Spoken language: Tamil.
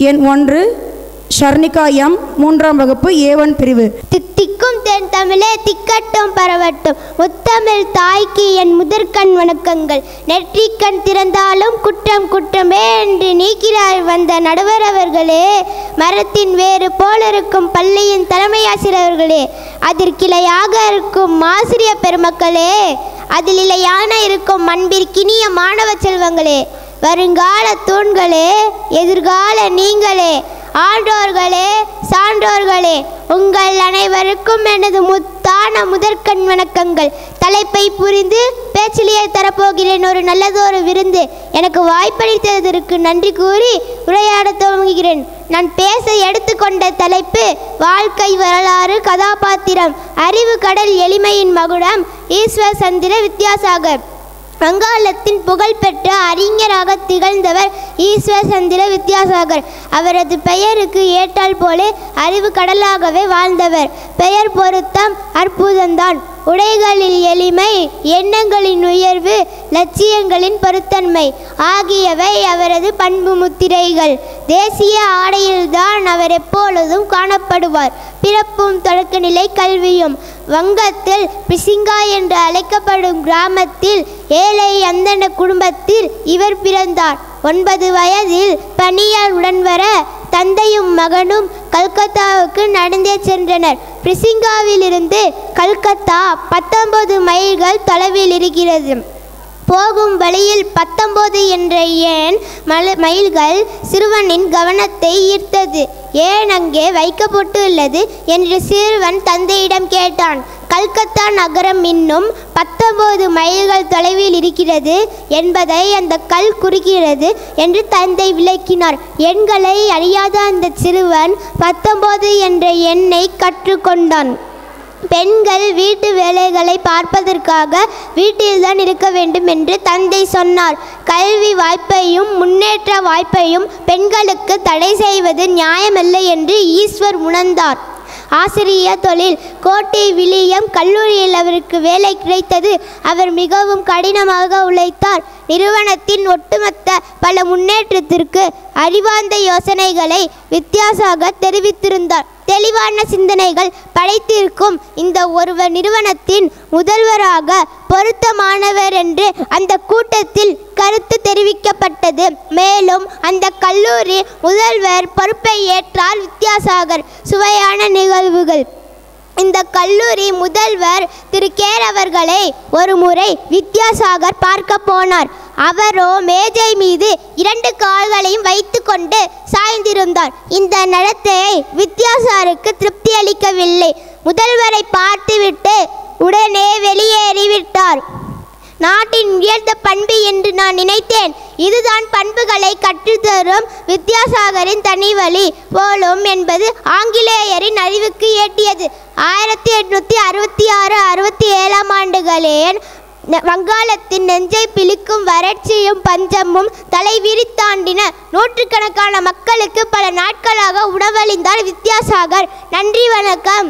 எண் 1 ஷர்ணிகா எம் 3ஆம் வகுப்பு A1 பிரிவு. தித்திக்கும் தென் தமிழே திக்கட்டும் பரவட்டும், முத்தமிழ் தாய்க்கு என் முதற்கண் வணக்கங்கள். நெற்றிக்கண் திறந்தாலும் குற்றம் குற்றமே என்று நீக்கிறாய் வந்த நடுவர் அவர்களே, மரத்தின் வேறு போலிருக்கும் பள்ளியின் தலைமையாசிரியர்களே, அதிர்கிளையாக இருக்கும் ஆசிரிய பெருமக்களே, அதில் இலையான இருக்கும் அன்பிற்கினிய மாணவ செல்வங்களே, வருங்கால தூண்களே, எதிர்கால நீங்களே, ஆண்டோர்களே, சான்றோர்களே, உங்கள் அனைவருக்கும் எனது முத்தான முதற்கண் வணக்கங்கள். தலைப்பை புரிந்து பேச்சிலேயே தரப்போகிறேன் ஒரு நல்லதொரு விருந்து. எனக்கு வாய்ப்பளித்ததற்கு நன்றி கூறி உரையாட துவங்குகிறேன். நான் பேச எடுத்துக்கொண்ட தலைப்பு வாழ்க்கை வரலாறு கதாபாத்திரம் அறிவு கடல் எளிமையின் மகுடம் ஈஸ்வர் சந்திர வித்யாசாகர். வங்காளத்தின் புகழ்பெற்ற அறிஞராக திகழ்ந்தவர் ஈஸ்வர் சந்திர வித்யாசாகர். அவரது பெயருக்கு ஏற்றால் போலே அறிவு கடலாகவே வாழ்ந்தவர். பெயர் பொருத்தம் அற்புதம்தான். உடைகளில் எளிமை, எண்ணங்களின் உயர்வு, லட்சியங்களின் பொருத்தன்மை ஆகியவை அவரது பண்பு முத்திரைகள். தேசிய ஆடையில்தான் அவர் எப்பொழுதும் காணப்படுவார். பிறப்பும் தொடக்கநிலை கல்வியும் வங்கத்தில் பிசிங்கா என்று அழைக்கப்படும் கிராமத்தில் ஏழை அந்தன குடும்பத்தில் இவர் பிறந்தார். 9 வயதில் பணியால் உடன் வர தந்தையும் மகனும் கல்கத்தாவுக்கு நடந்தே சென்றனர். பிசிங்காவிலிருந்து கல்கத்தா 19 மைல்கள் தொலைவில் இருக்கிறது. போகும் வழியில் 19 என்ற எண் மைல்கள் சிறுவனின் கவனத்தை ஈர்த்தது. ஏன் அங்கே வைக்கப்பட்டுள்ளது என்று சிறுவன் தந்தையிடம் கேட்டான். கல்கத்தா நகரம் இன்னும் 19 மைல்கள் தொலைவில் இருக்கிறது என்பதை அந்த கல் குறிக்கிறது என்று தந்தை விளக்கினார். எண்களை அறியாத அந்த சிறுவன் 19 என்ற எண்ணை கற்றுக்கொண்டான். பெண்கள் வீட்டு வேலைகளை பார்ப்பதற்காக வீட்டில்தான் இருக்க வேண்டும் என்று தந்தை சொன்னார். கல்வி வாய்ப்பையும் முன்னேற்ற வாய்ப்பையும் பெண்களுக்கு தடை செய்வது நியாயமல்ல என்று ஈஸ்வர் உணர்ந்தார். ஆசிரிய தொழில் கோட்டை வில்லியம் கல்லூரியில் அவருக்கு வேலை கிடைத்தது. அவர் மிகவும் கடினமாக உழைத்தார். நிறுவனத்தின் ஒட்டுமொத்த பல முன்னேற்றத்திற்கு அறிவார்ந்த யோசனைகளை வித்யாசாகர் தெரிவித்திருந்தார். தெளிவான சிந்தனைகள் படைத்திருக்கும் இந்த ஒருவர் நிறுவனத்தின் முதல்வராக பொருத்தமானவர் என்று அந்த கூட்டத்தில் கருத்து தெரிவிக்கப்பட்டது. மேலும் அந்த கல்லூரி முதல்வர் பொறுப்பை ஏற்றார் வித்யாசாகர். சுவையான நிகழ்வுகள். இந்த கல்லூரி முதல்வர் திரு கேர் அவர்களை ஒரு முறை வித்யாசாகர் பார்க்க போனார். அவரோ மேஜை மீது 2 கால்களையும் வைத்து கொண்டு சாய்ந்திருந்தார். இந்த நடத்தையை வித்யாசாகருக்கு திருப்தி அளிக்கவில்லை. முதல்வரை பார்த்துவிட்டு உடனே வெளியேறிவிட்டார். நாட்டின் உயர்ந்த பண்பு என்று நான் நினைத்தேன். இதுதான் பண்புகளை கற்றுத்தரும் வித்யாசாகரின் தனி வழி போலும் என்பது ஆங்கிலேயரின் அறிவுக்கு எட்டியது. 1866-67 ஆண்டுகளில் வங்காளத்தின் நெஞ்சை பிழிக்கும் வறட்சியும் பஞ்சமும் தலைவிரித்தாண்டின. நூற்றுக்கணக்கான மக்களுக்கு பல நாட்களாக உணவளித்தார் வித்யாசாகர். நன்றி, வணக்கம்.